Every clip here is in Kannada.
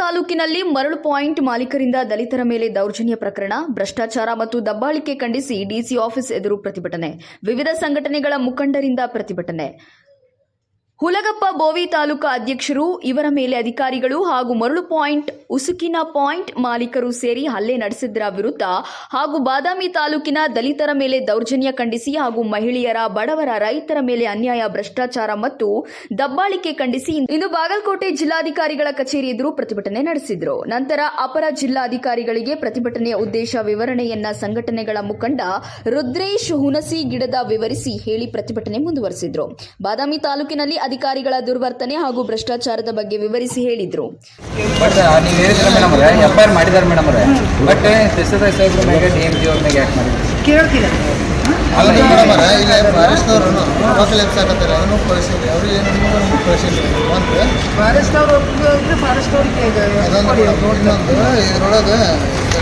ತಾಲೂಕಿನಲ್ಲಿ ಮರಳು ಪಾಯಿಂಟ್ ಮಾಲೀಕರಿಂದ ದಲಿತರ ಮೇಲೆ ದೌರ್ಜನ್ಯ ಪ್ರಕರಣ, ಭ್ರಷ್ಟಾಚಾರ ಮತ್ತು ದಬ್ಬಾಳಿಕೆ ಖಂಡಿಸಿ ಡಿಸಿ ಆಫೀಸ್ ಎದುರು ಪ್ರತಿಭಟನೆ. ವಿವಿಧ ಸಂಘಟನೆಗಳ ಮುಖಂಡರಿಂದ ಪ್ರತಿಭಟನೆ. ಹುಲಗಪ್ಪ ಬೋವಿ ತಾಲೂಕಾ ಅಧ್ಯಕ್ಷರು ಇವರ ಮೇಲೆ ಅಧಿಕಾರಿಗಳು ಹಾಗೂ ಮರಳು ಪಾಯಿಂಟ್, ಉಸುಕಿನ ಪಾಯಿಂಟ್ ಮಾಲೀಕರು ಸೇರಿ ಹಲ್ಲೆ ನಡೆಸಿದ್ದರ ವಿರುದ್ಧ ಹಾಗೂ ಬಾದಾಮಿ ತಾಲೂಕಿನ ದಲಿತರ ಮೇಲೆ ದೌರ್ಜನ್ಯ ಖಂಡಿಸಿ ಹಾಗೂ ಮಹಿಳೆಯರ, ಬಡವರ, ರೈತರ ಮೇಲೆ ಅನ್ಯಾಯ, ಭ್ರಷ್ಟಾಚಾರ ಮತ್ತು ದಬ್ಬಾಳಿಕೆ ಖಂಡಿಸಿ ಇಂದು ಬಾಗಲಕೋಟೆ ಜಿಲ್ಲಾಧಿಕಾರಿಗಳ ಕಚೇರಿ ಎದುರು ಪ್ರತಿಭಟನೆ ನಡೆಸಿದರು. ನಂತರ ಅಪರ ಜಿಲ್ಲಾಧಿಕಾರಿಗಳಿಗೆ ಪ್ರತಿಭಟನೆಯ ಉದ್ದೇಶ ವಿವರಣೆಯನ್ನ ಸಂಘಟನೆಗಳ ಮುಖಂಡ ರುದ್ರೇಶ್ ಹುಣಸಿ ಗಿಡದ ವಿವರಿಸಿ ಹೇಳಿ ಪ್ರತಿಭಟನೆ ಮುಂದುವರೆಸಿದರು. ಬಾದಾಮಿ ತಾಲೂಕಿನಲ್ಲಿ ಅಧಿಕಾರಿಗಳ ದುರ್ವರ್ತನೆ ಹಾಗೂ ಭ್ರಷ್ಟಾಚಾರದ ಬಗ್ಗೆ ವಿವರಿಸಿ ಹೇಳಿದ್ರು.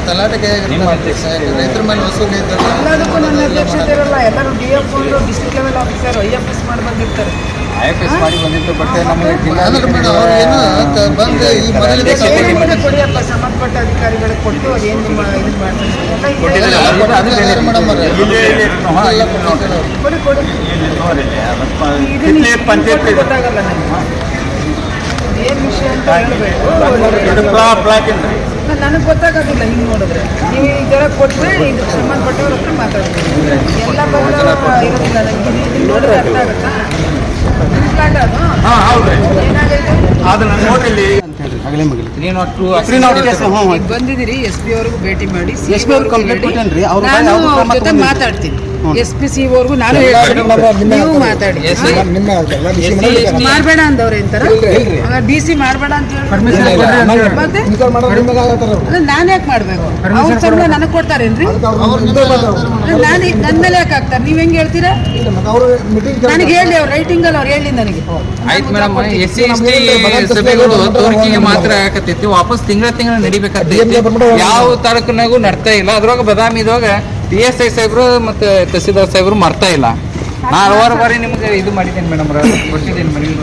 ತಲಾಟೆಗೆ ರೈತರ ಮೇಲೆ ವಸೂಲಿ ಎಲ್ಲದಕ್ಕೂ ನನ್ನ ಅಧ್ಯಕ್ಷತೆ ಇರಲ್ಲ. ಎಲ್ಲರೂ DF district level officer IFS ಮಾಡಿ ಬಂದಿರ್ತಾರೆ. IFS ಮಾಡಿ ಬಂದಿತ್ತು. ಬಟ್ ನಮಗೆ ಬಂದು ಈ ಕೊಡಿಯಪ್ಪ ಸಂಬಂಧಪಟ್ಟ ಅಧಿಕಾರಿಗಳಿಗೆ ಕೊಟ್ಟು ಅದೇನು ಇದು ಮಾಡ್ತಾರೆ ಗೊತ್ತಾಗಲ್ಲ ನನಗೆ ಏನು ವಿಷಯ ಅಂತ ಹೇಳಬೇಕು. ನನಗೆ ಗೊತ್ತಾಗೋದಿಲ್ಲ. ಹಿಂಗೆ ನೋಡಿದ್ರೆ ನೀವು ಈ ಥರ ಕೊಟ್ಟರೆ ಇದಕ್ಕೆ ಸಂಬಂಧಪಟ್ಟವ್ರ ಹತ್ರ ಮಾತಾಡ್ತೀವಿ. ಎಲ್ಲ ಬರೋದಿಲ್ಲ ನನಗೆ ನೋಡಿದ್ರೆ ಅರ್ಥ ಆಗುತ್ತಾ? ಬಂದಿದ್ದೀರಿ SP ಅವ್ರಿಗೂ ಭೇಟಿ ಮಾಡಿ ನಾನು ಅವ್ರ ಜೊತೆ ಮಾತಾಡ್ತೀನಿ. SP COವರೆಗೂ ನಾನು ನೀವು ಮಾತಾಡಿ. ಮಾಡಬೇಡ ಅಂದವ್ರೆ ಅಂತಾರ DC ಮಾಡಬೇಡ ಅಂತ ಹೇಳಿ ನಾನು ಯಾಕೆ ಮಾಡ್ಬೇಕು? ಅವ್ರ ಸಂಬಳ ನನಗೆ ಕೊಡ್ತಾರೇನ್ರಿ? ನಾನು ನನ್ನ ಮೇಲೆ ಯಾಕೆ ಹಾಕ್ತಾರೆ? ನೀವ್ ಹೆಂಗ್ ಹೇಳ್ತೀರಾ? ನನಗೆ ಹೇಳಿ, ಅವ್ರ ರೈಟಿಂಗ್ ಅಲ್ಲಿ ಅವ್ರು ಹೇಳಿ ನನಗೆ. ಆಯ್ತು ಮೇಡಮ್, SC ST ಸಭೆಗಳು ತೋರಿಕೆಗೆ ಮಾತ್ರ ಆಗತ್ತಿತ್ತು. ವಾಪಸ್ ತಿಂಗಳ ನಡಿಬೇಕಾಗ್ತೈತಿ. ಯಾವ ತಾಲೂಕಿನಾಗೂ ನಡ್ತಾ ಇಲ್ಲ. ಅದ್ರೊಳಗೆ ಬದಾಮಿದಾಗ PSI ಸಾಹೇಬ್ರು ಮತ್ತೆ ತಹಸೀಲ್ದಾರ್ ಸಾಹೇಬ್ರು ಮರ್ತಾ ಇಲ್ಲ. ನಾ ಹಲವಾರು ಬಾರಿ ನಿಮ್ಗೆ ಇದು ಮಾಡಿದ್ದೇನೆ ಮೇಡಮ್, ಕೊಟ್ಟಿದ್ದೀನಿ ಮೇಡಮ್.